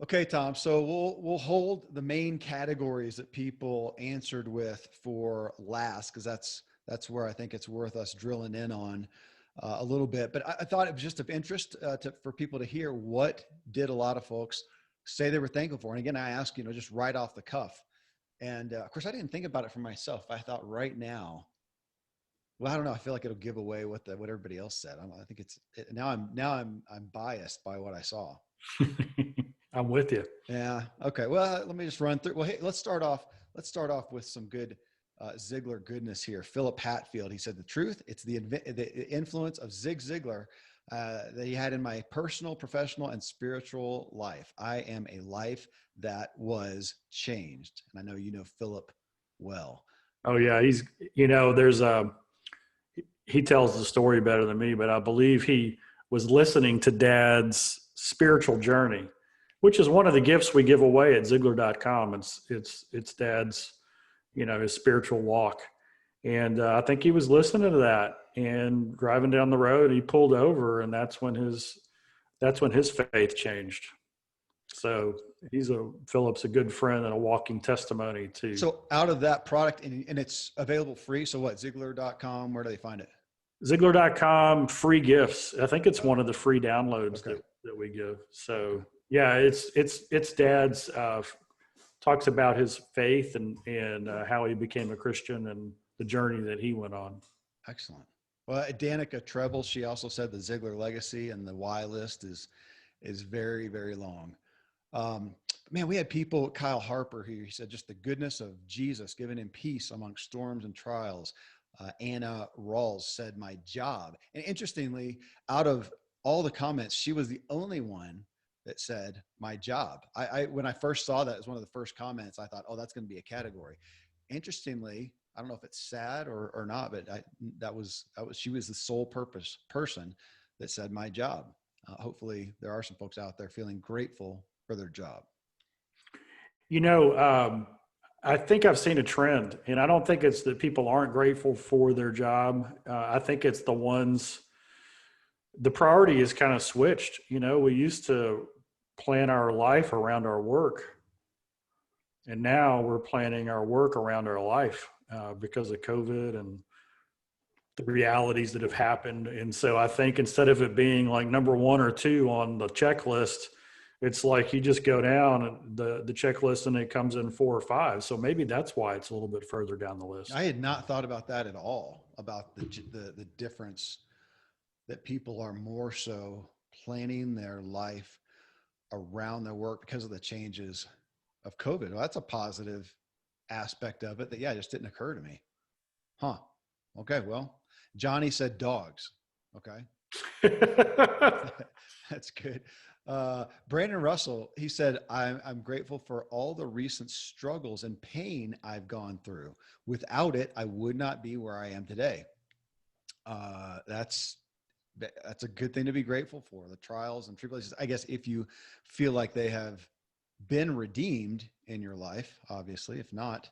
Okay, Tom. So we'll hold the main categories that people answered with for last, because that's where I think it's worth us drilling in on a little bit. But I thought it was just of interest for people to hear what did a lot of folks say they were thankful for. And again, I ask, just right off the cuff. And of course, I didn't think about it for myself. I thought right now, well, I don't know. I feel like it'll give away what everybody else said. I think now I'm biased by what I saw. I'm with you. Yeah. Okay. Well, let me just run through. Well, hey, let's start off. Let's start off with some good Ziglar goodness here. Philip Hatfield. He said the truth. It's the influence of Zig Ziglar that he had in my personal, professional, and spiritual life. I am a life that was changed, and I know you know Philip well. Oh yeah, there's a he tells the story better than me, but I believe he was listening to Dad's spiritual journey, which is one of the gifts we give away at Ziglar.com. It's Dad's, his spiritual walk, and I think he was listening to that and driving down the road. He pulled over, and that's when his faith changed. So Philip's a good friend and a walking testimony to So out of that product, and it's available free. So what? Ziglar.com. Where do they find it? Ziglar.com free gifts. I think it's Oh, one of the free downloads okay. that we give. Okay. So yeah, it's Dad's talks about his faith and how he became a Christian and the journey that he went on. Excellent. Well, Danica Treble, she also said the Ziegler legacy and the why list is very, very long. Man, we had people, Kyle Harper, who he said just the goodness of Jesus, giving him peace amongst storms and trials. Anna Rawls said my job. And interestingly, out of all the comments, she was the only one that said my job. When I first saw that as one of the first comments, I thought, oh, that's going to be a category. Interestingly, I don't know if it's sad or not, but she was the sole purpose person that said my job. Hopefully there are some folks out there feeling grateful for their job. You know, I think I've seen a trend, and I don't think it's that people aren't grateful for their job. I think it's the priority is kind of switched. We used to plan our life around our work, and now we're planning our work around our life because of COVID and the realities that have happened. And so I think instead of it being like number one or two on the checklist, it's like you just go down the checklist and it comes in four or five. So maybe that's why it's a little bit further down the I list. had not thought about that at all, about the difference that people are more so planning their life around their work because of the changes of COVID. Well, that's a positive aspect of it that, yeah, just didn't occur to me. Huh. Okay. Well, Johnny said dogs. Okay. That's good. Brandon Russell, he said, I'm grateful for all the recent struggles and pain I've gone through. Without it, I would not be where I am today. That's a good thing to be grateful for, the trials and tribulations. I guess if you feel like they have been redeemed in your life, obviously, if not,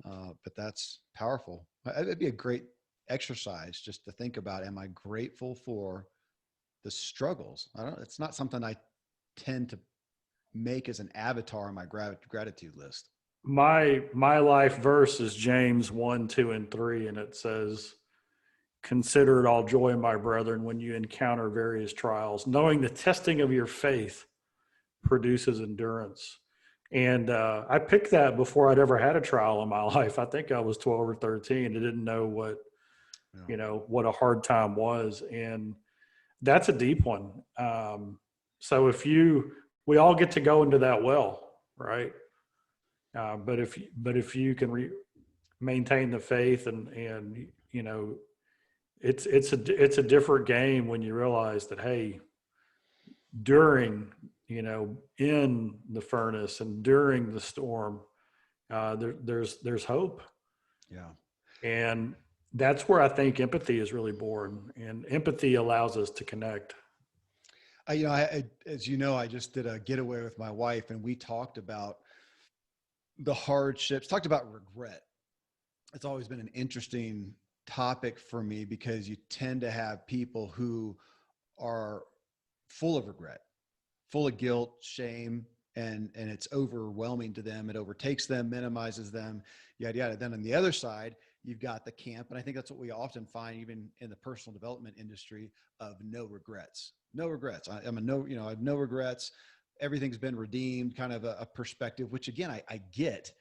but that's powerful. It'd be a great exercise just to think about, am I grateful for the struggles? It's not something I tend to make as an avatar on my gratitude list. My life verse is James 1, 2, and 3, and it says, "Consider it all joy, my brethren, when you encounter various trials, knowing the testing of your faith produces endurance." And I picked that before I'd ever had a trial in my life. I think I was 12 or 13 and didn't know Yeah. what a hard time was. And that's a deep one. So we all get to go into that well, right? But if you can maintain the faith and it's a different game when you realize that, hey, during in the furnace and during the storm, there's hope. Yeah. And that's where I think empathy is really born, and empathy allows us to connect. As you know, I just did a getaway with my wife, and we talked about the hardships, talked about regret. It's always been an interesting topic for me because you tend to have people who are full of regret, full of guilt, shame, and it's overwhelming to them. It overtakes them, minimizes them, yada yada. Then on the other side, you've got the camp, and I think that's what we often find even in the personal development industry, of no regrets. No regrets. I'm a no, I have no regrets. Everything's been redeemed, kind of a perspective, which again I get.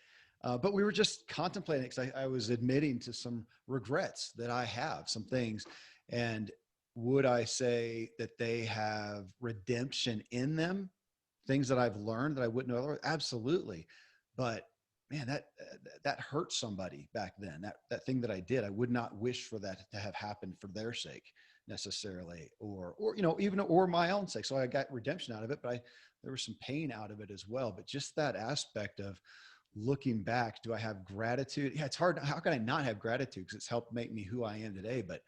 But we were just contemplating, because I was admitting to some regrets that I have, some things. And would I say that they have redemption in them? Things that I've learned that I wouldn't know otherwise? Absolutely. But man, that hurt somebody back then. That thing that I did, I would not wish for that to have happened for their sake necessarily, or even or my own sake. So I got redemption out of it, but there was some pain out of it as well. But just that aspect of looking back, do I have gratitude? Yeah, it's hard. How can I not have gratitude? Because it's helped make me who I am today. But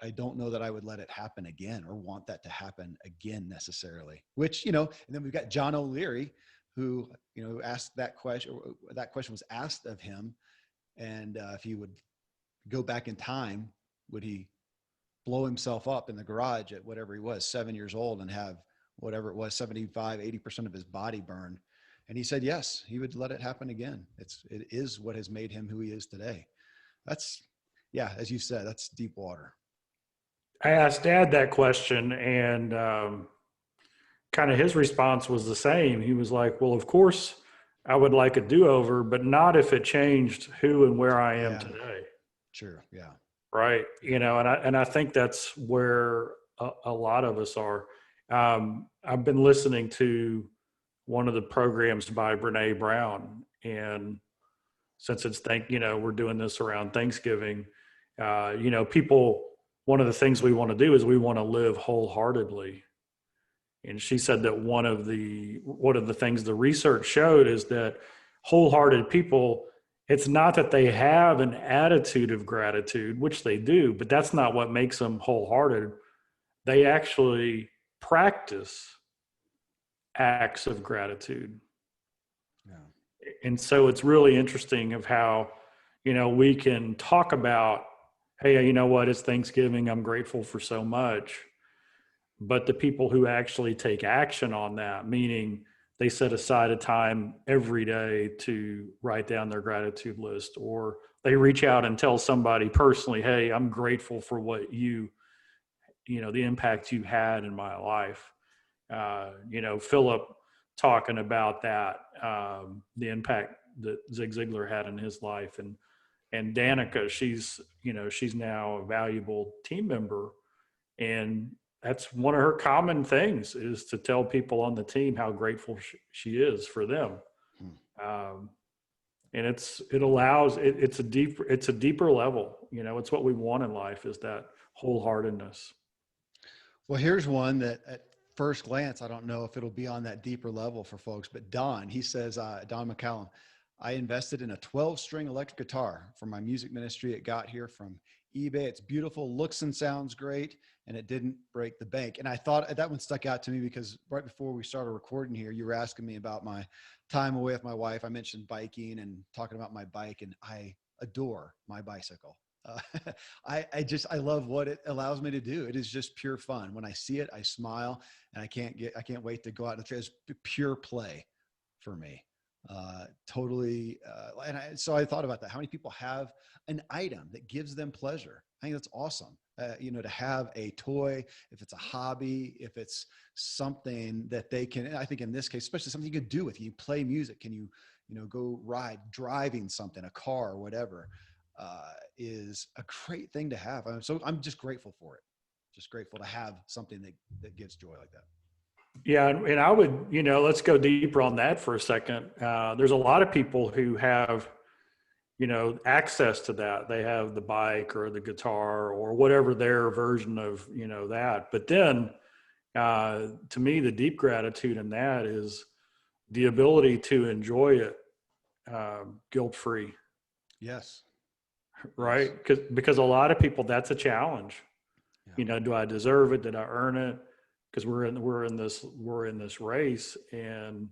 I don't know that I would let it happen again, or want that to happen again necessarily. Which, and then we've got John O'Leary, who, asked that question. That question was asked of him, and if he would go back in time, would he blow himself up in the garage at whatever he was, 7 years old, and have whatever it was, 75, 80% of his body burned? And he said, yes, he would let it happen again. It is what has made him who he is today. That's, yeah, as you said, that's deep water. I asked Dad that question, and kind of his response was the same. He was like, well, of course, I would like a do over, but not if it changed who and where I am Yeah, today. sure. Yeah. Right. And I think that's where a lot of us are. I've been listening to one of the programs by Brene Brown, and since we're doing this around Thanksgiving, people, one of the things we want to do is we want to live wholeheartedly. And she said that one of the things the research showed is that wholehearted people, it's not that they have an attitude of gratitude, which they do, but that's not what makes them wholehearted. They actually practice acts of gratitude. Yeah. And so it's really interesting of how, we can talk about, hey, you know what, it's Thanksgiving, I'm grateful for so much. But the people who actually take action on that, meaning they set aside a time every day to write down their gratitude list, or they reach out and tell somebody personally, hey, I'm grateful for what the impact you had in my life. Philip talking about that, the impact that Zig Ziglar had in his life. And Danica, she's now a valuable team member. And that's one of her common things, is to tell people on the team how grateful she is for them. Hmm. And it's a deeper level. It's what we want in life, is that wholeheartedness. Well, here's one that at first glance, I don't know if it'll be on that deeper level for folks, but Don, he says, Don McCallum, I invested in a 12-string electric guitar for my music ministry. It got here from eBay. It's beautiful, looks and sounds great, and it didn't break the bank. And I thought that one stuck out to me because right before we started recording here, you were asking me about my time away with my wife. I mentioned biking and talking about my bike, and I adore my bicycle. Uh, I love what it allows me to do. It is just pure fun. When I see it, I smile, and I can't wait to go out and it's pure play for me. Totally. So I thought about that. How many people have an item that gives them pleasure? I think that's awesome. To have a toy, if it's a hobby, if it's something that they can, I think in this case, especially something you could do with you play music, can you, go driving something, a car or whatever, is a great thing to have. So I'm just grateful for it. Just grateful to have something that gives joy like that. Yeah, and I would, let's go deeper on that for a second. There's a lot of people who have, access to that. They have the bike or the guitar or whatever their version of, that. But then, to me, the deep gratitude in that is the ability to enjoy it guilt-free, Yes. Yes. right? Because a lot of people, that's a challenge. Yeah. Do I deserve it? Did I earn it? Because we're in this race, and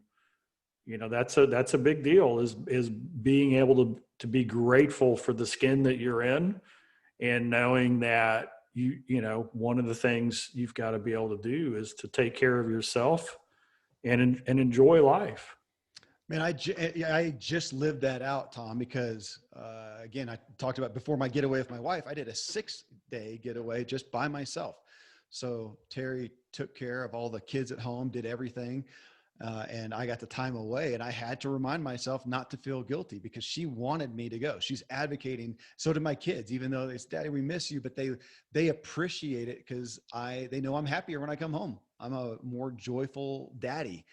that's a big deal, is being able to be grateful for the skin that you're in, and knowing that one of the things you've got to be able to do is to take care of yourself and enjoy life. Man, I just lived that out, Tom, because again, I talked about before my getaway with my wife, I did a 6-day getaway just by myself. So Terry took care of all the kids at home, did everything. And I got the time away, and I had to remind myself not to feel guilty because she wanted me to go. She's advocating. So did my kids, even though it's, Daddy, we miss you, but they appreciate it because they know I'm happier when I come home. I'm a more joyful daddy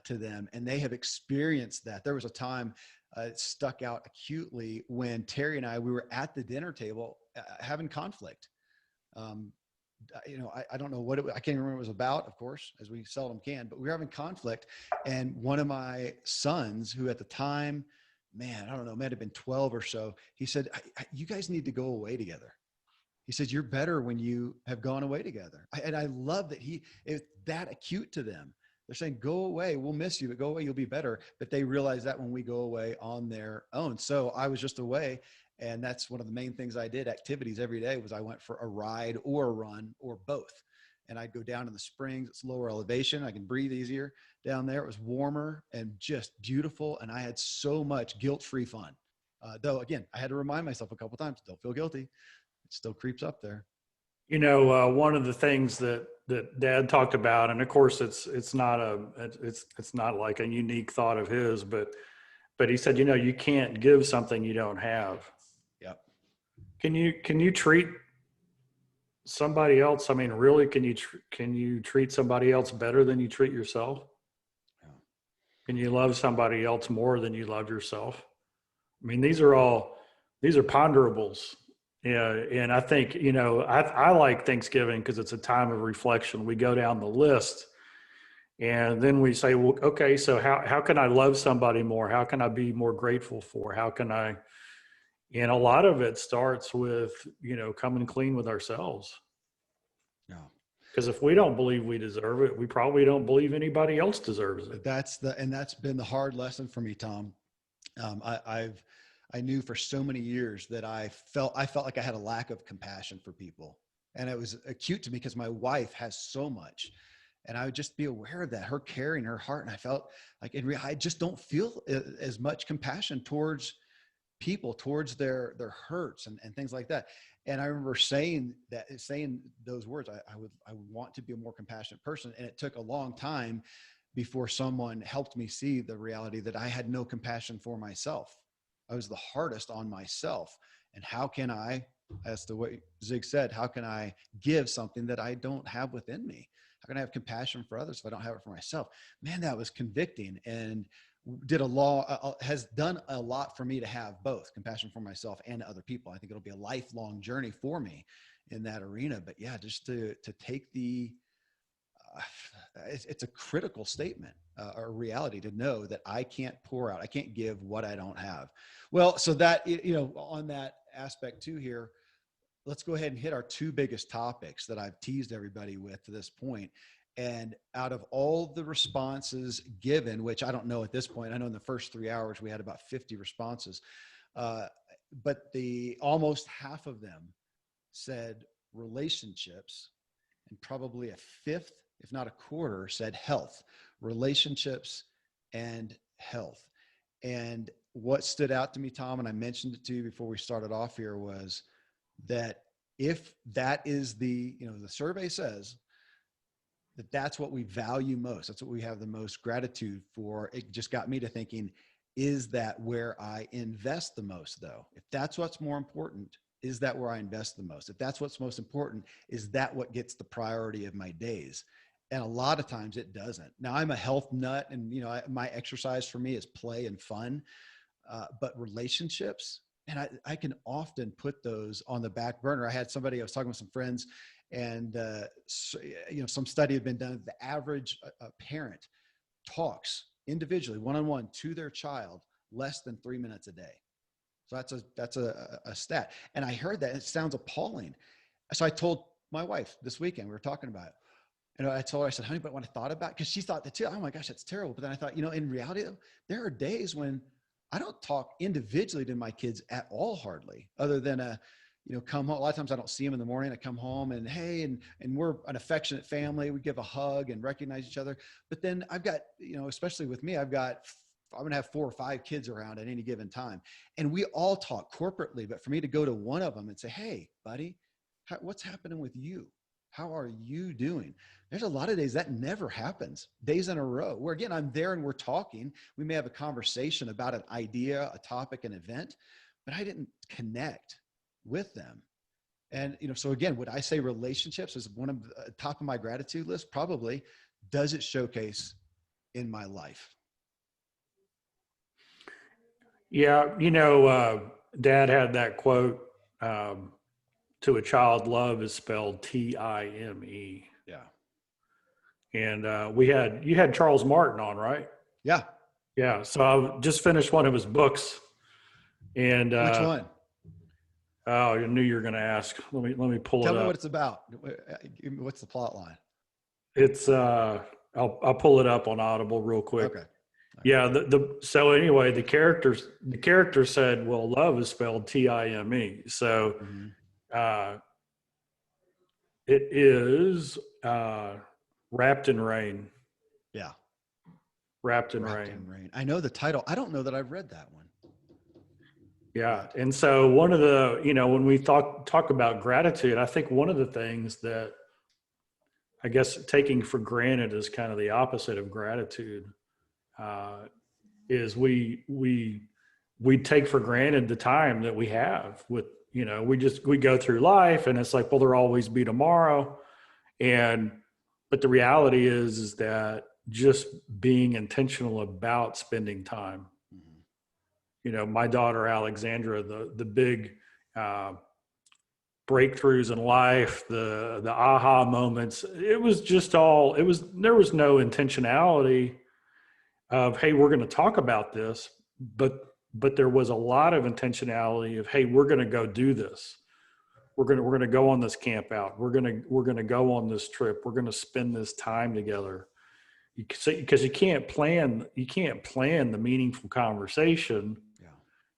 to them, and they have experienced that. There was a time it stuck out acutely when Terry and we were at the dinner table having conflict. Um, I don't know what I can't remember what it was about, of course, as we seldom can, but we were having conflict. And one of my sons, who at the time, man, I don't know, might have been 12 or so, he said, you guys need to go away together. He said, you're better when you have gone away together. And I love that it's that acute to them. They're saying, go away, we'll miss you, but go away, you'll be better. But they realize that when we go away on their own. So I was just away. And that's one of the main things I did, activities every day, was I went for a ride or a run or both. And I'd go down in the springs. It's lower elevation. I can breathe easier down there. It was warmer and just beautiful. And I had so much guilt-free fun. Though, again, I had to remind myself a couple of times, don't feel guilty. It still creeps up there. One of the things that Dad talked about, and of course it's not like a unique thought of his, but he said, you can't give something you don't have. Yep. Can you treat somebody else? I mean, really, can you treat somebody else better than you treat yourself? Yeah. Can you love somebody else more than you love yourself? I mean, these are ponderables. Yeah, and I think I like Thanksgiving because it's a time of reflection. We go down the list, and then we say, well, okay, so how can I love somebody more? How can I be more grateful for? How can I? And a lot of it starts with coming clean with ourselves. No. Because if we don't believe we deserve it, we probably don't believe anybody else deserves it. That's been the hard lesson for me, Tom. I knew for so many years that I felt like I had a lack of compassion for people, and it was acute to me because my wife has so much, and I would just be aware of that, her carrying her heart, and I felt like I just don't feel as much compassion towards people, towards their hurts and things like that. And I remember saying those words. I want to be a more compassionate person, and it took a long time before someone helped me see the reality that I had no compassion for myself. I was the hardest on myself. And how can I, as the way Zig said, how can I give something that I don't have within me? How can I have compassion for others if I don't have it for myself? Man, that was convicting, and has done a lot for me to have both compassion for myself and other people. I think it'll be a lifelong journey for me in that arena. But yeah, just to take it's a critical statement or reality to know that I can't pour out, I can't give what I don't have. Well, so that, on that aspect too here, let's go ahead and hit our two biggest topics that I've teased everybody with to this point. And out of all the responses given, which I don't know at this point, I know in the first 3 hours we had about 50 responses, uh, but the almost half of them said relationships, and probably a fifth, if not a quarter, said health, relationships and health. And what stood out to me, Tom, and I mentioned it to you before we started off here, was that if that is the survey says that that's what we value most, that's what we have the most gratitude for, it just got me to thinking, is that where I invest the most though? If that's what's more important, is that where I invest the most? If that's what's most important, is that what gets the priority of my days? And a lot of times it doesn't. Now I'm a health nut, and my exercise for me is play and fun, but relationships, and I can often put those on the back burner. I was talking with some friends, and some study had been done. The average parent talks individually, one-on-one, to their child less than 3 minutes a day. So that's a stat. And I heard that, and it sounds appalling. So I told my wife this weekend, we were talking about it. And I told her, I said, honey, but when I thought about it, because she thought that too, oh my gosh, that's terrible. But then I thought, in reality, there are days when I don't talk individually to my kids at all, hardly, other than come home. A lot of times I don't see them in the morning. I come home and hey, and we're an affectionate family. We give a hug and recognize each other. But then I've got, especially with me, I'm going to have 4 or 5 kids around at any given time. And we all talk corporately, but for me to go to one of them and say, hey, buddy, what's happening with you? How are you doing? There's a lot of days that never happens, days in a row, where again, I'm there and we're talking. We may have a conversation about an idea, a topic, an event, but I didn't connect with them. And, so again, would I say relationships is one of the top of my gratitude list? Probably. Does it showcase in my life? Yeah, Dad had that quote, to a child, love is spelled Time. Yeah. And you had Charles Martin on, right? Yeah. Yeah. So I just finished one of his books, and Which one? oh, I knew you were going to ask. Let me pull Tell it me what up. it's about. What's the plot line? It's I'll pull it up on Audible real quick. Okay. Right. Yeah. So anyway, the character said, well, love is spelled Time. So Mm-hmm. uh, it is wrapped in rain. Yeah. Wrapped in Wrapped rain. in rain. I know the title. I don't know that I've read that one. Yeah. And so one of the, when we talk about gratitude, I think one of the things that I guess taking for granted is kind of the opposite of gratitude. Is we take for granted the time that we have with, we go through life and it's like, well, there'll always be tomorrow. But the reality is that just being intentional about spending time. My daughter Alexandra, the big breakthroughs in life, the aha moments, it was just all, there was no intentionality of, hey, we're going to talk about this, but there was a lot of intentionality of, hey, we're going to go do this. We're going to go on this camp out. We're going to go on this trip. We're going to spend this time together. Because you can't plan the meaningful conversation, Yeah.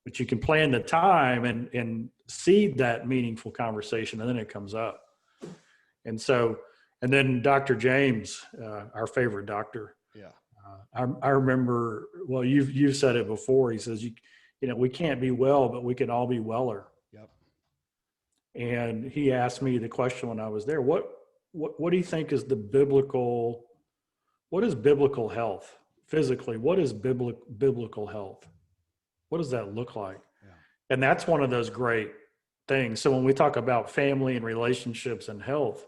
but you can plan the time and seed that meaningful conversation, and then it comes up. And then Dr. James, our favorite doctor. Yeah. I remember. Well, you've said it before. He says, we can't be well, but we can all be weller. Yep. And he asked me the question when I was there. What do you think is what is biblical health physically? What is biblical health? What does that look like? Yeah. And that's one of those great things. So when we talk about family and relationships and health,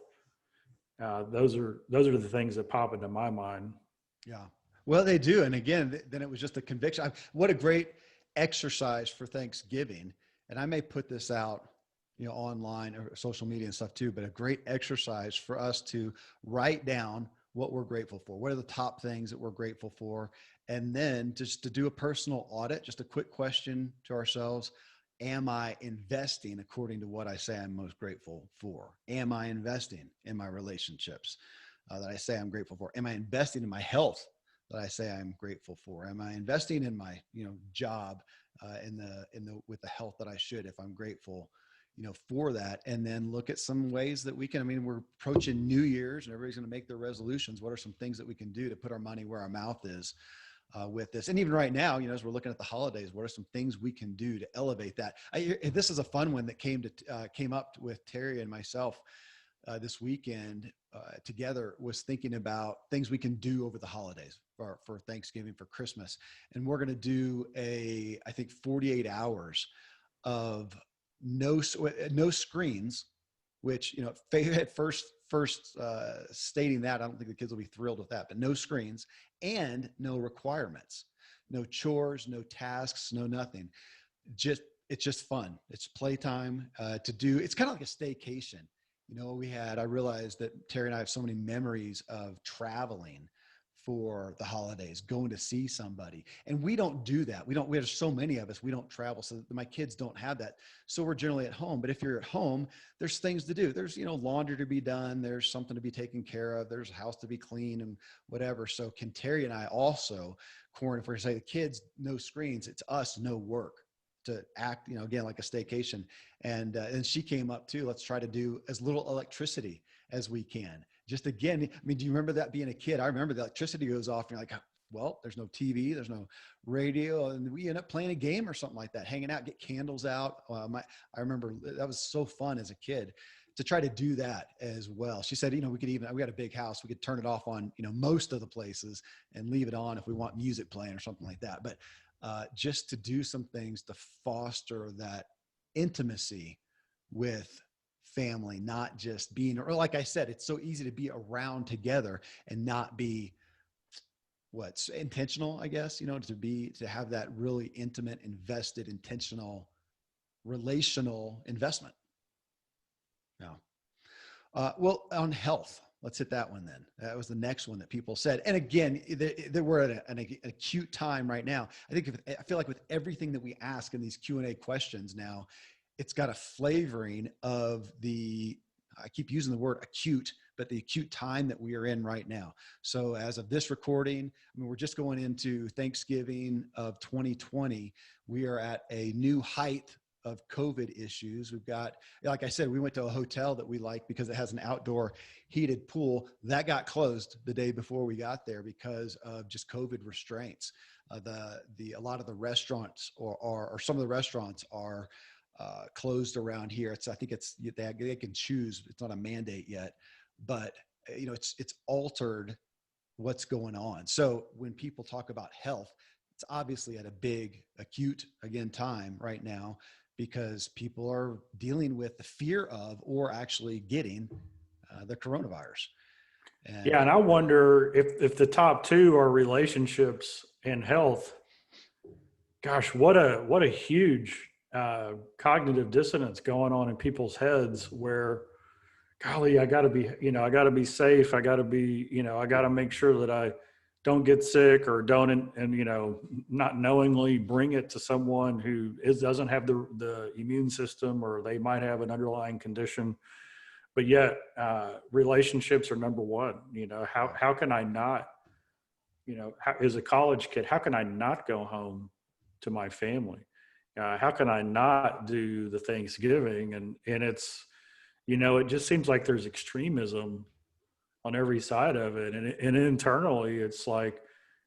those are the things that pop into my mind. Yeah. Well, they do. And again, then it was just a conviction. What a great exercise for Thanksgiving. And I may put this out, online or social media and stuff too, but a great exercise for us to write down what we're grateful for. What are the top things that we're grateful for? And then just to do a personal audit, just a quick question to ourselves. Am I investing according to what I say I'm most grateful for? Am I investing in my relationships that I say I'm grateful for? Am I investing in my health that I say I'm grateful for? Am I investing in my, job with the health that I should, if I'm grateful, for that? And then look at some ways that we can, we're approaching New Year's and everybody's going to make their resolutions. What are some things that we can do to put our money where our mouth is with this? And even right now, as we're looking at the holidays, what are some things we can do to elevate that? This is a fun one that came up with Terry and myself this weekend together, was thinking about things we can do over the holidays for Thanksgiving, for Christmas. And we're going to do I think 48 hours of no screens, which, at first stating that, I don't think the kids will be thrilled with that, but no screens and no requirements, no chores, no tasks, no nothing. It's just fun. It's playtime to do. It's kind of like a staycation. I realized that Terry and I have so many memories of traveling for the holidays, going to see somebody. And we don't do that. We have so many of us, we don't travel. So my kids don't have that. So we're generally at home. But if you're at home, there's things to do. There's, laundry to be done. There's something to be taken care of. There's a house to be clean and whatever. So can Terry and I also, if we're going to say the kids, no screens, it's us, no work. to act, again, like a staycation. And she came up too. Let's try to do as little electricity as we can. Just again, I mean, do you remember that being a kid? I remember the electricity goes off and you're like, well, there's no TV, there's no radio. And we end up playing a game or something like that, hanging out, get candles out. I remember that was so fun as a kid to try to do that as well. She said, we got a big house. We could turn it off on, most of the places and leave it on if we want music playing or something like that. But just to do some things to foster that intimacy with family, not just being, or like I said, it's so easy to be around together and not be what's intentional, I guess, to have that really intimate, invested, intentional, relational investment. Yeah. Well, on health, let's hit that one then. That was the next one that people said. And again, we're at an acute time right now. I feel like with everything that we ask in these Q&A questions now, it's got a flavoring of I keep using the word acute, but the acute time that we are in right now. So as of this recording, I mean, we're just going into Thanksgiving of 2020. We are at a new height of COVID issues. We've got, like I said, we went to a hotel that we like because it has an outdoor heated pool that got closed the day before we got there because of just COVID restraints. A lot of the restaurants or some of the restaurants are closed around here. I think they can choose. It's not a mandate yet, but it's altered what's going on. So when people talk about health, it's obviously at a big acute time right now because people are dealing with the fear of or actually getting the coronavirus. And I wonder if the top two are relationships and health. Gosh, what a huge cognitive dissonance going on in people's heads where, golly, I got to be safe. I got to make sure that I don't get sick or don't, and not knowingly bring it to someone who doesn't have the immune system, or they might have an underlying condition. But yet, relationships are number one. How can I not, as a college kid, how can I not go home to my family? How can I not do the Thanksgiving? And it's, it just seems like there's extremism on every side of it. And internally, it's like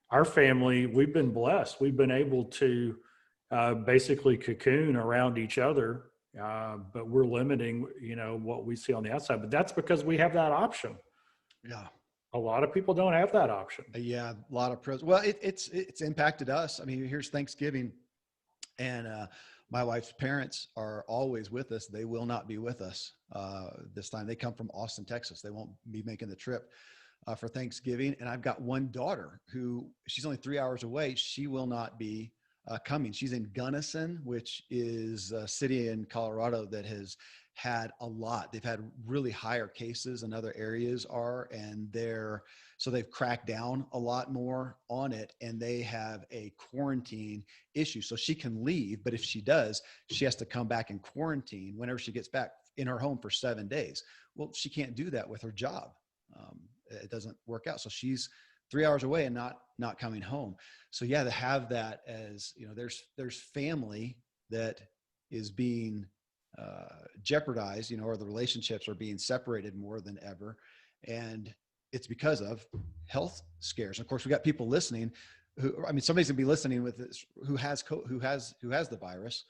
our family, we've been blessed. We've been able to basically cocoon around each other, but we're limiting, what we see on the outside. But that's because we have that option. Yeah. A lot of people don't have that option. Yeah, a lot of pros. Well, it's impacted us. I mean, here's Thanksgiving, and my wife's parents are always with us. They will not be with us this time. They come from Austin, Texas. They won't be making the trip for Thanksgiving. And I've got one daughter who she's only 3 hours away. She will not be coming. She's in Gunnison, which is a city in Colorado that has had a lot. They've had really higher cases than other areas are, and so they've cracked down a lot more on it, and they have a quarantine issue. So she can leave, but if she does, she has to come back and quarantine whenever she gets back in her home for 7 days. Well, she can't do that with her job. It doesn't work out. So she's 3 hours away and not coming home. So yeah, to have that as, there's family that is being jeopardized, or the relationships are being separated more than ever. And it's because of health scares. And of course, we got people listening somebody's gonna be listening with this who has the virus,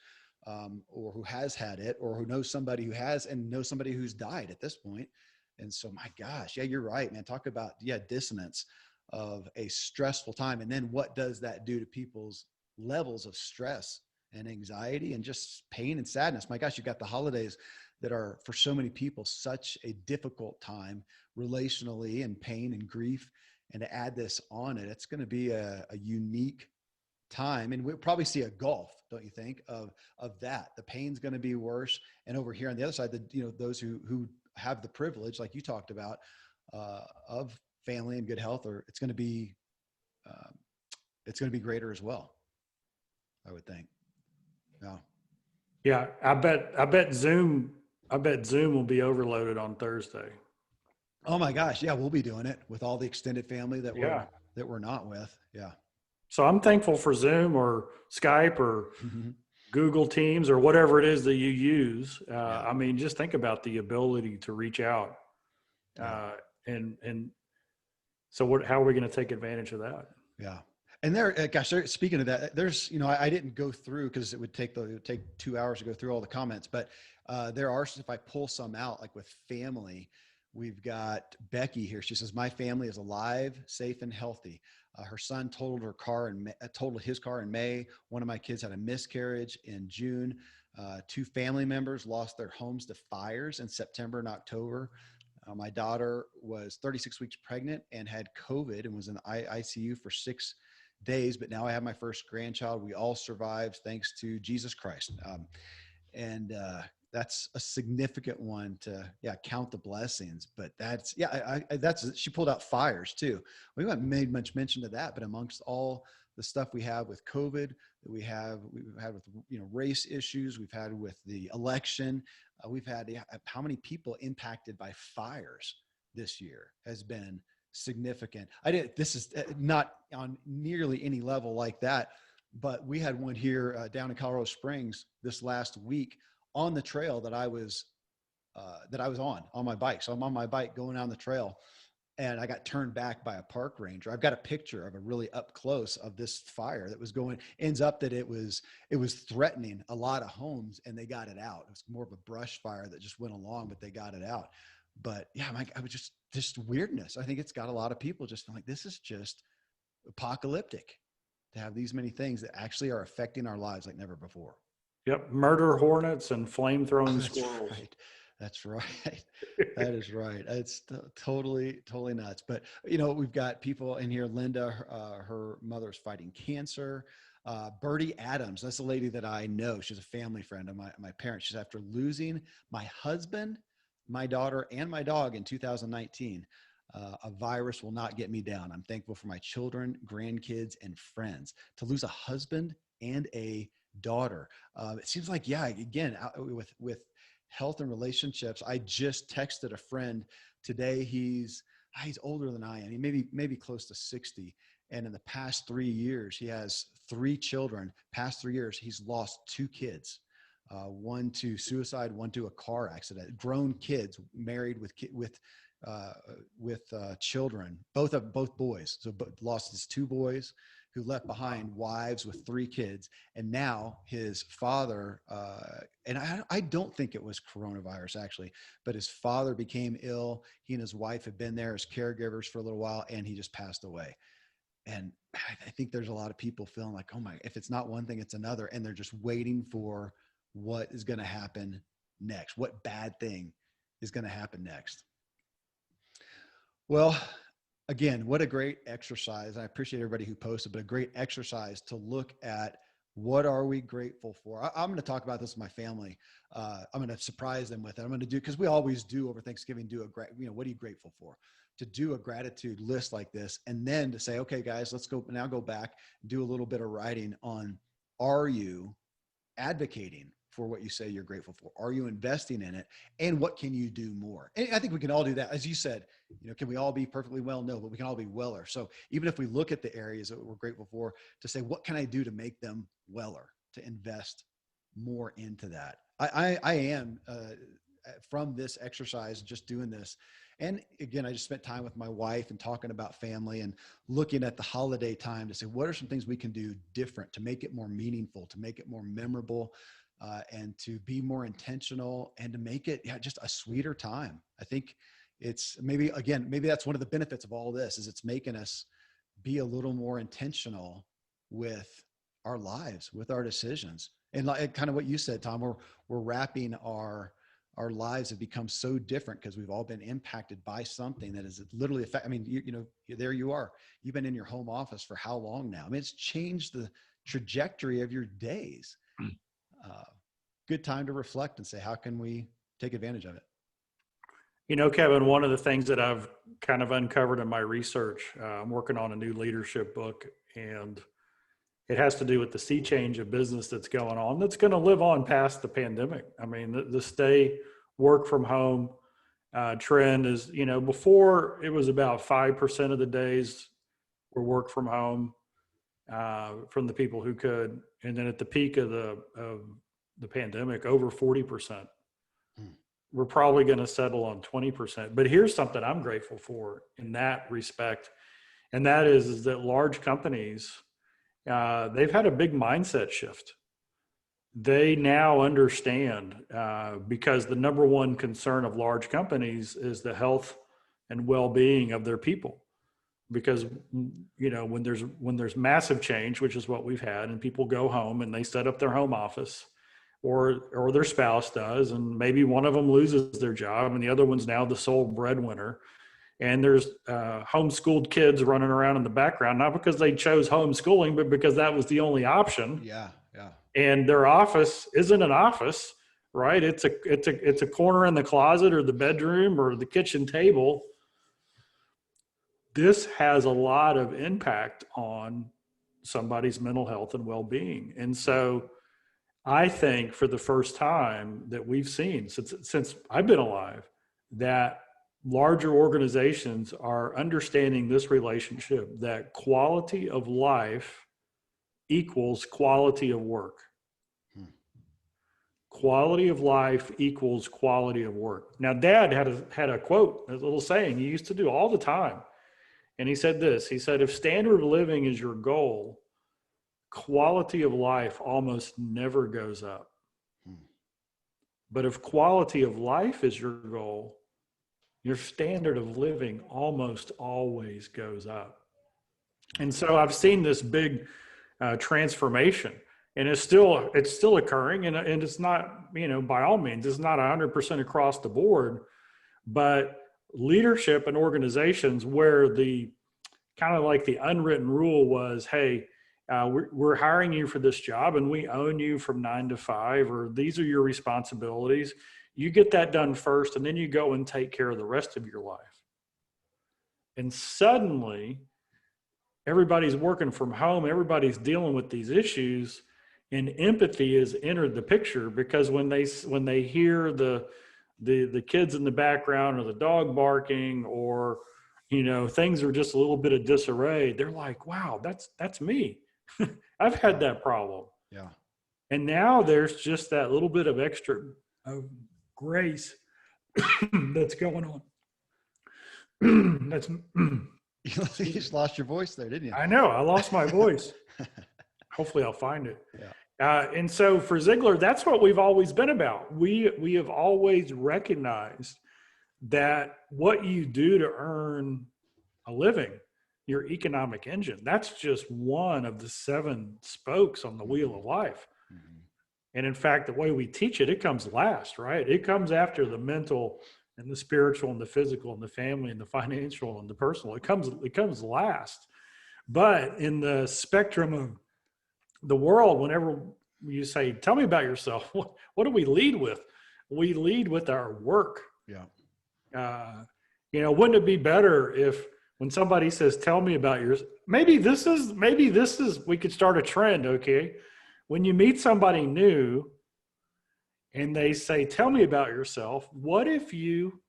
or who has had it, or who knows somebody who has, and knows somebody who's died at this point. And so, my gosh, yeah, you're right, man. Talk about, dissonance of a stressful time. And then what does that do to people's levels of stress and anxiety and just pain and sadness? My gosh, you got the holidays that are, for so many people, such a difficult time relationally, and pain and grief. And to add this on it, it's going to be a unique time. And we'll probably see a gulf, don't you think, of that. The pain's going to be worse. And over here on the other side, those who have the privilege, like you talked about, of family and good health, or it's going to be greater as well, I would think. Yeah. Yeah. I bet Zoom will be overloaded on Thursday. Oh my gosh. Yeah. We'll be doing it with all the extended family that we're not with. Yeah. So I'm thankful for Zoom or Skype or Google Teams or whatever it is that you use. Yeah. I mean, just think about the ability to reach out. Yeah. Uh, and so how are we going to take advantage of that? Yeah. And gosh, speaking of that, there's, I didn't go through because it would take 2 hours to go through all the comments, but there are, if I pull some out, like with family, we've got Becky here. She says, my family is alive, safe, and healthy. Her son totaled his car in May. One of my kids had a miscarriage in June. Two family members lost their homes to fires in September and October. My daughter was 36 weeks pregnant and had COVID and was in the ICU for 6 days, but now I have my first grandchild. We all survived thanks to Jesus Christ. And that's a significant one to, count the blessings. But she pulled out fires too. We haven't made much mention of that, but amongst all the stuff we have with COVID, that we've had with, race issues, we've had with the election, we've had how many people impacted by fires this year has been significant. This is not on nearly any level like that, but we had one here down in Colorado Springs this last week on the trail that I was on my bike. So I'm on my bike going down the trail, and I got turned back by a park ranger. I've got a picture of a really up close of this fire that was going. Ends up that it was threatening a lot of homes, and they got it out. It was more of a brush fire that just went along, but they got it out. But yeah, I was just weirdness. I think it's got a lot of people just like, this is just apocalyptic to have these many things that actually are affecting our lives like never before. Yep. Murder hornets and flame throwing squirrels. Right. That's right. That is right. It's totally nuts. But, we've got people in here. Linda, her mother's fighting cancer. Bertie Adams, that's a lady that I know. She's a family friend of my parents. She's after losing my husband, my daughter, and my dog in 2019. A virus will not get me down. I'm thankful for my children, grandkids, and friends. To lose a husband and a daughter. It seems like, again, with health and relationships. I just texted a friend today. He's older than I am. He maybe close to 60. And in the past 3 years, he has 3 children. Past 3 years, he's lost 2 kids. One to suicide, one to a car accident. Grown kids, married with children, both boys. So lost his 2 boys, who left behind wives with 3 kids. And now his father, and I don't think it was coronavirus actually, but his father became ill. He and his wife have been there as caregivers for a little while, and he just passed away. And I think there's a lot of people feeling like, oh my, if it's not one thing, it's another. And they're just waiting for what is going to happen next. What bad thing is going to happen next? Well, again, what a great exercise. I appreciate everybody who posted, but a great exercise to look at what are we grateful for. I'm going to talk about this with my family. I'm going to surprise them with it. I'm going to do, because we always do over Thanksgiving, what are you grateful for? To do a gratitude list like this, and then to say, okay, guys, let's go back and do a little bit of writing on, are you advocating for what you say you're grateful for? Are you investing in it? And what can you do more? And I think we can all do that. As you said, can we all be perfectly well? No, but we can all be weller. So even if we look at the areas that we're grateful for, to say, what can I do to make them weller, to invest more into that? I am from this exercise, just doing this. And again, I just spent time with my wife and talking about family and looking at the holiday time to say, what are some things we can do different to make it more meaningful, to make it more memorable, and to be more intentional, and to make it just a sweeter time. I think it's maybe that's one of the benefits of all this, is it's making us be a little more intentional with our lives, with our decisions. And like kind of what you said, Tom, we're wrapping our lives have become so different because we've all been impacted by something that is literally affect. I mean, there you are. You've been in your home office for how long now? I mean, it's changed the trajectory of your days. Good time to reflect and say, how can we take advantage of it? Kevin, one of the things that I've kind of uncovered in my research, I'm working on a new leadership book, and it has to do with the sea change of business that's going on, that's going to live on past the pandemic. I mean, the stay work from home trend is, before it was about 5% of the days were work from home. from the people who could. And then at the peak of the pandemic, over 40%. Hmm. We're probably going to settle on 20%. But here's something I'm grateful for in that respect, and that is that large companies, they've had a big mindset shift. They now understand, because the number one concern of large companies is the health and well-being of their people. Because when there's massive change, which is what we've had, and people go home and they set up their home office, or their spouse does, and maybe one of them loses their job and the other one's now the sole breadwinner, and there's homeschooled kids running around in the background, not because they chose homeschooling, but because that was the only option. Yeah. Yeah. And their office isn't an office, right? It's a corner in the closet or the bedroom or the kitchen table. This has a lot of impact on somebody's mental health and well-being. And so I think for the first time that we've seen since I've been alive, that larger organizations are understanding this relationship, that quality of life equals quality of work. Hmm. Quality of life equals quality of work. Now, Dad had a quote, a little saying he used to do all the time. And he said this, he said, if standard of living is your goal, quality of life almost never goes up. Hmm. But if quality of life is your goal, your standard of living almost always goes up. And so I've seen this big transformation, and it's still occurring, and it's not, by all means, it's not 100% across the board, but leadership and organizations where the kind of like the unwritten rule was, hey, we're hiring you for this job and we own you from 9 to 5, or these are your responsibilities. You get that done first, and then you go and take care of the rest of your life. And suddenly, everybody's working from home, everybody's dealing with these issues, and empathy has entered the picture, because when they hear the kids in the background, or the dog barking, or things are just a little bit of disarray, they're like, wow, that's me. I've had that problem. Yeah. And now there's just that little bit of extra grace that's going on. That's You just lost your voice there, didn't you? I know, I lost my voice. Hopefully I'll find it. Yeah. And so for Ziglar, that's what we've always been about. We have always recognized that what you do to earn a living, your economic engine, that's just one of the 7 spokes on the wheel of life. Mm-hmm. And in fact, the way we teach it, it comes last, right? It comes after the mental and the spiritual and the physical and the family and the financial and the personal. It comes last. But in the spectrum of the world, whenever you say, tell me about yourself, what do we lead with? We lead with our work. Yeah. Wouldn't it be better if when somebody says, tell me about yours, maybe this is, we could start a trend. Okay. When you meet somebody new and they say, tell me about yourself, what if you,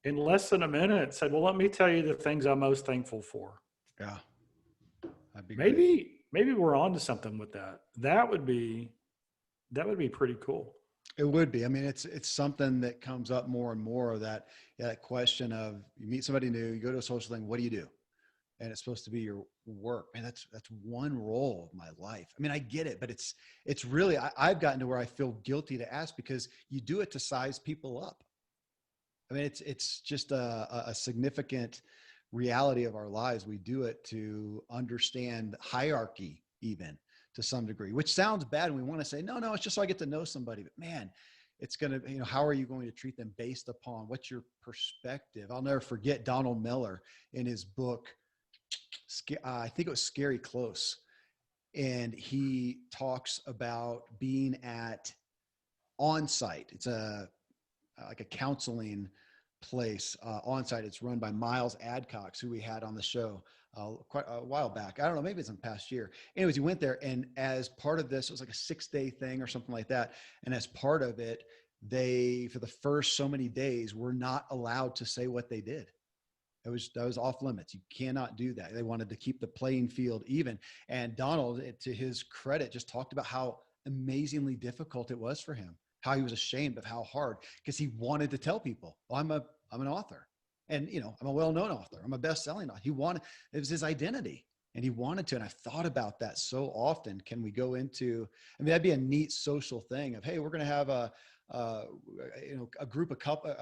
in less than a minute, said, well, let me tell you the things I'm most thankful for. Yeah. That'd be great. Maybe we're on to something with that. That would be pretty cool. It would be. I mean, it's something that comes up more and more, of that question of, you meet somebody new, you go to a social thing, what do you do? And it's supposed to be your work. Man, that's one role of my life. I mean, I get it, but it's really, I've gotten to where I feel guilty to ask, because you do it to size people up. I mean, it's just a significant reality of our lives. We do it to understand hierarchy, even to some degree, which sounds bad. And we want to say, no, it's just so I get to know somebody. But man, it's going to, how are you going to treat them based upon what's your perspective? I'll never forget Donald Miller in his book, I think it was Scary Close. And he talks about being at on-site. It's like a counseling place on-site. It's run by Miles Adcox, who we had on the show quite a while back. I don't know, maybe it's in the past year. Anyways, he went there, and as part of this, it was like a 6-day thing or something like that. And as part of it, they, for the first so many days, were not allowed to say what they did. That was off limits. You cannot do that. They wanted to keep the playing field even. And Donald, to his credit, just talked about how amazingly difficult it was for him, how he was ashamed of how hard, because he wanted to tell people, well, I'm an author. And, I'm a well-known author. I'm a best-selling author. It was his identity. And he wanted to. And I've thought about that so often. Can we go into, that'd be a neat social thing of, hey, we're going to have a group of couple,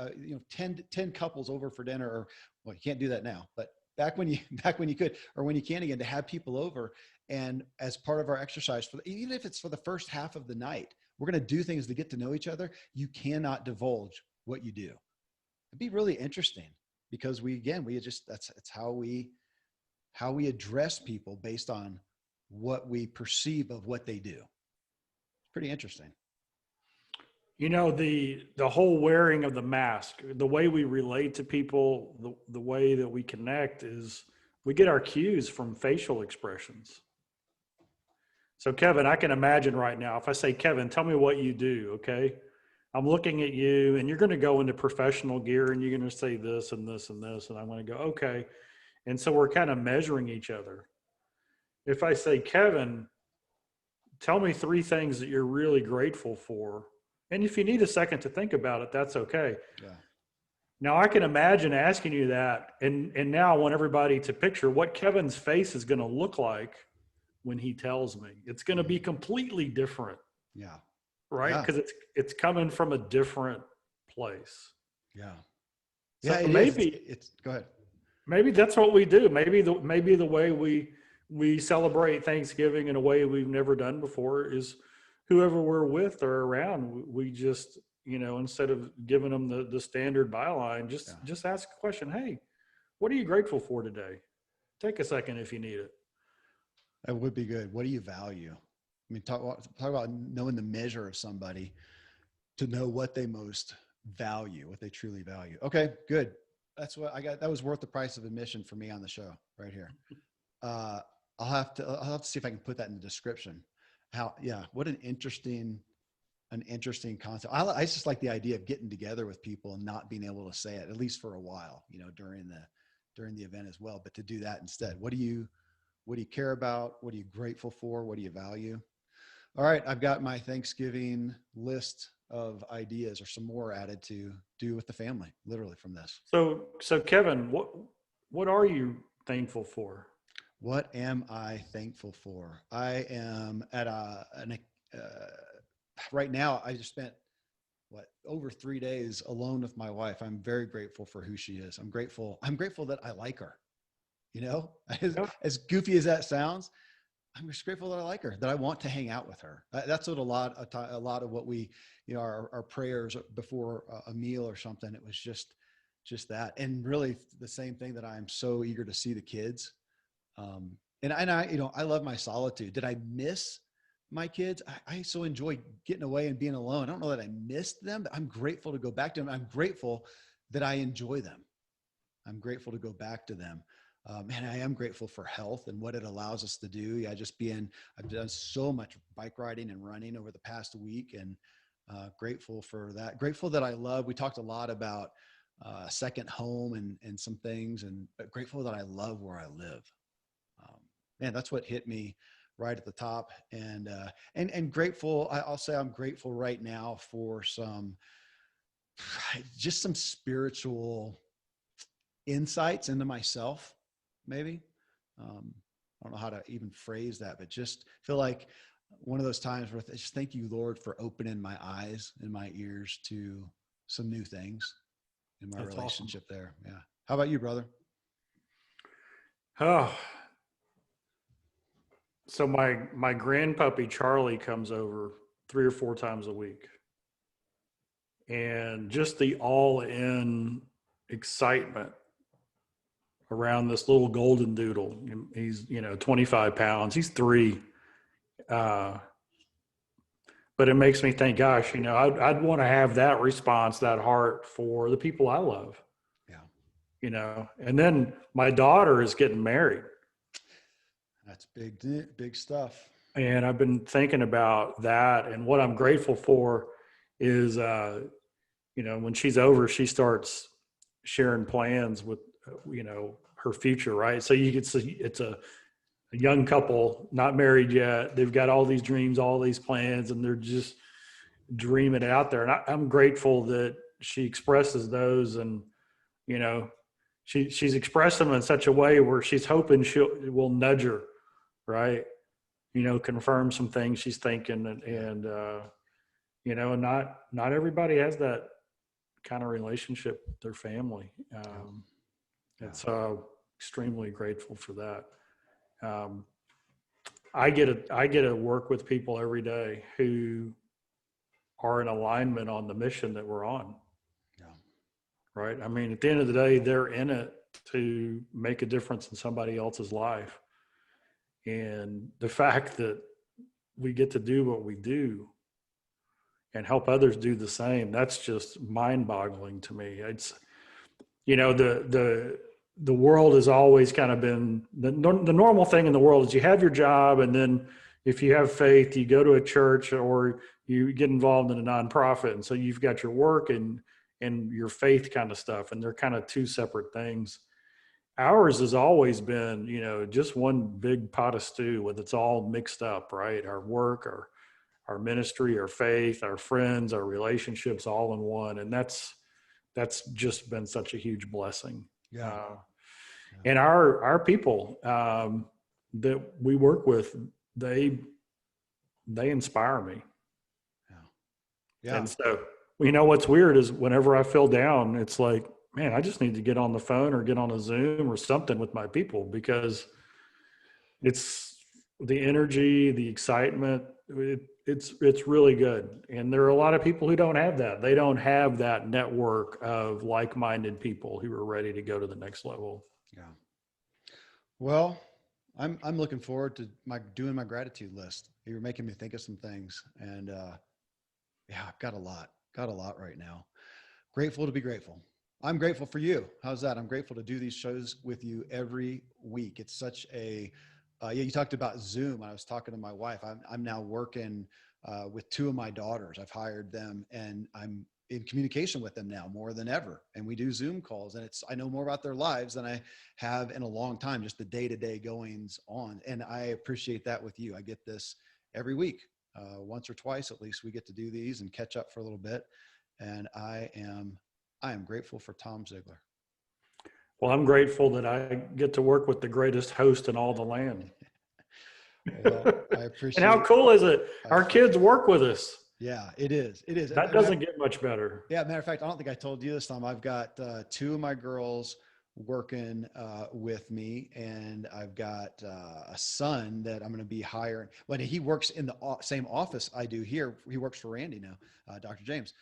10 couples over for dinner, or, well, you can't do that now, but back when you could, or when you can again, to have people over. And as part of our exercise, even if it's for the first half of the night, we're going to do things to get to know each other. You cannot divulge what you do. It'd be really interesting, because that's how we address people based on what we perceive of what they do. It's pretty interesting. The whole wearing of the mask, the way we relate to people, the way that we connect is we get our cues from facial expressions. So Kevin, I can imagine right now, if I say, Kevin, tell me what you do. Okay. I'm looking at you and you're going to go into professional gear and you're going to say this and this and this. And I'm going to go, okay. And so we're kind of measuring each other. If I say, Kevin, tell me 3 things that you're really grateful for. And if you need a second to think about it, that's okay. Yeah. Now I can imagine asking you that. And now I want everybody to picture what Kevin's face is going to look like when he tells me. It's going to be completely different. Yeah. Right. Because it's coming from a different place. Yeah. So yeah. Maybe it's go ahead. Maybe that's what we do. Maybe the way we celebrate Thanksgiving in a way we've never done before is whoever we're with or around, we just, instead of giving them the standard byline, just ask a question. Hey, what are you grateful for today? Take a second if you need it. That would be good. What do you value? Talk about knowing the measure of somebody to know what they most value, what they truly value. Okay, good. That's what I got. That was worth the price of admission for me on the show right here. I'll have to see if I can put that in the description. What an interesting concept. I just like the idea of getting together with people and not being able to say it, at least for a while, during the event as well, but to do that instead. What do you care about? What are you grateful for? What do you value? All right. I've got my Thanksgiving list of ideas, or some more added to do with the family, literally from this. So Kevin, what are you thankful for? What am I thankful for? I am at right now, I just spent over 3 days alone with my wife. I'm very grateful for who she is. I'm grateful that I like her, as goofy as that sounds. I'm just grateful that I like her, that I want to hang out with her. That's what a lot of what we, our prayers before a meal or something. It was just that. And really the same thing, that I'm so eager to see the kids. And I love my solitude. Did I miss my kids? I so enjoy getting away and being alone. I don't know that I missed them, but I'm grateful to go back to them. I'm grateful that I enjoy them. I'm grateful to go back to them. And I am grateful for health and what it allows us to do. I've done so much bike riding and running over the past week, and grateful for that. Grateful that we talked a lot about a second home and some things, but grateful that I love where I live. Man, that's what hit me right at the top. And grateful. I'll say I'm grateful right now for some spiritual insights into myself. Maybe. I don't know how to even phrase that, but just feel like one of those times where I just thank you, Lord, for opening my eyes and my ears to some new things in my relationship awesome. There. Yeah. How about you, brother? Oh, so my grandpuppy, Charlie, comes over 3 or 4 times a week, and just the all in excitement around this little golden doodle. He's 25 pounds. He's 3. But it makes me think, gosh, I'd want to have that response, that heart for the people I love. Yeah. And then my daughter is getting married. That's big stuff. And I've been thinking about that, and what I'm grateful for is, when she's over, she starts sharing plans with her future, right? So you could see it's a young couple, not married yet. They've got all these dreams, all these plans, and they're just dreaming it out there. And I'm grateful that she expresses those, and she's expressed them in such a way where she's hoping will nudge her, right? Confirm some things she's thinking, and not everybody has that kind of relationship with their family. It's extremely grateful for that. I get to work with people every day who are in alignment on the mission that we're on. Yeah. Right. I mean, at the end of the day, they're in it to make a difference in somebody else's life. And the fact that we get to do what we do and help others do the same, that's just mind-boggling to me. It's, the world has always kind of been the normal thing in the world is you have your job, and then if you have faith, you go to a church or you get involved in a nonprofit, and so you've got your work and your faith kind of stuff, and they're kind of two separate things. Ours has always been, just one big pot of stew with it's all mixed up, right? Our work, our ministry, our faith, our friends, our relationships, all in one, and that's just been such a huge blessing. Yeah. And our people that we work with, they inspire me. Yeah. And so, what's weird is whenever I feel down, it's like, man, I just need to get on the phone or get on a Zoom or something with my people, because it's the energy, the excitement. It's really good. And there are a lot of people who don't have that. They don't have that network of like-minded people who are ready to go to the next level. Yeah. Well, I'm looking forward to doing my gratitude list. You're making me think of some things, and I've got a lot right now. Grateful to be grateful. I'm grateful for you. How's that? I'm grateful to do these shows with you every week. It's such a you talked about Zoom. I was talking to my wife. I'm now working with two of my daughters. I've hired them, and I'm in communication with them now more than ever. And we do Zoom calls, and I know more about their lives than I have in a long time, just the day-to-day goings on. And I appreciate that with you. I get this every week, once or twice at least. We get to do these and catch up for a little bit. And I am grateful for Tom Ziglar. Well, I'm grateful that I get to work with the greatest host in all the land. Well, I appreciate And how cool is it? Our kids work with us. Yeah, it is. It is. That doesn't get much better. Yeah. Matter of fact, I don't think I told you this, Tom. I've got two of my girls working with me, and I've got a son that I'm going to be hiring. But he works in the same office I do here. He works for Randy now, Dr. James.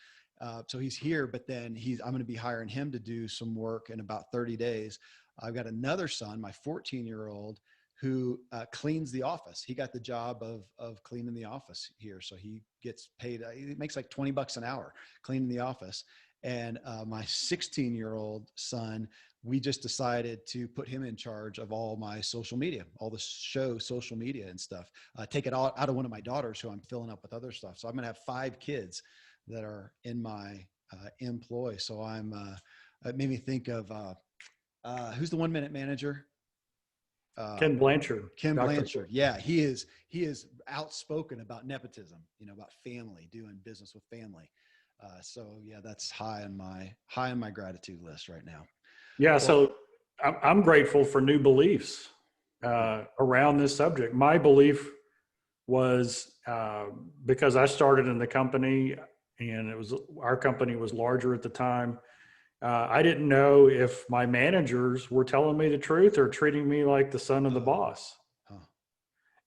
So he's here, but then I'm going to be hiring him to do some work in about 30 days. I've got another son, my 14-year-old, who cleans the office. He got the job of cleaning the office here. So he gets paid, he makes like $20 an hour cleaning the office. And my 16-year-old son, we just decided to put him in charge of all my social media, all the show social media and stuff, take it all out of one of my daughters who I'm filling up with other stuff. So I'm going to have 5 kids that are in my employ. So it made me think of who's the 1 minute manager? Ken Blanchard. Ken Blanchard. Yeah, he is outspoken about nepotism, about family, doing business with family. So yeah, that's high on my gratitude list right now. Yeah. So I'm grateful for new beliefs around this subject. My belief was because I started in the company, and our company was larger at the time. I didn't know if my managers were telling me the truth or treating me like the son of the boss.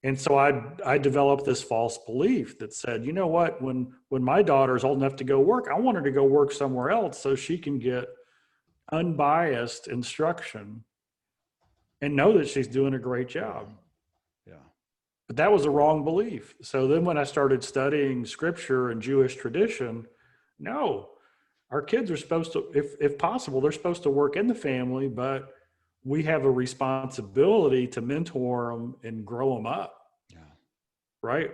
And so I developed this false belief that said, you know what, when my daughter's old enough to go work, I want her to go work somewhere else so she can get unbiased instruction and know that she's doing a great job. Yeah. But that was a wrong belief. So then when I started studying scripture and Jewish tradition, no, our kids are supposed to, if possible, they're supposed to work in the family, but we have a responsibility to mentor them and grow them up. Yeah. Right.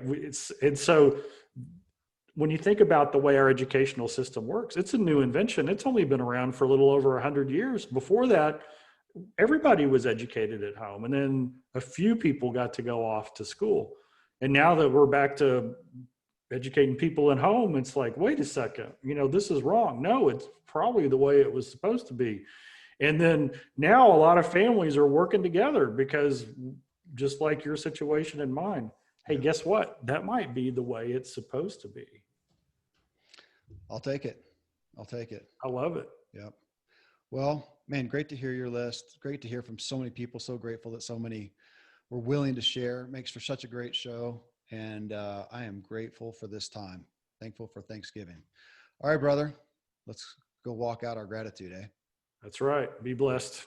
And so when you think about the way our educational system works, it's a new invention. It's only been around for a little over 100 years. Before that, everybody was educated at home. And then a few people got to go off to school. And now that we're back to educating people at home, it's like, wait a second, this is wrong. No, it's probably the way it was supposed to be. And then now a lot of families are working together because just like your situation and mine, hey, Yep. guess what? That might be the way it's supposed to be. I'll take it. I'll take it. I love it. Yep. Well, man, great to hear your list. Great to hear from so many people. So grateful that so many were willing to share. Makes for such a great show. And I am grateful for this time. Thankful for Thanksgiving. All right, brother. Let's go walk out our gratitude, eh? That's right. Be blessed.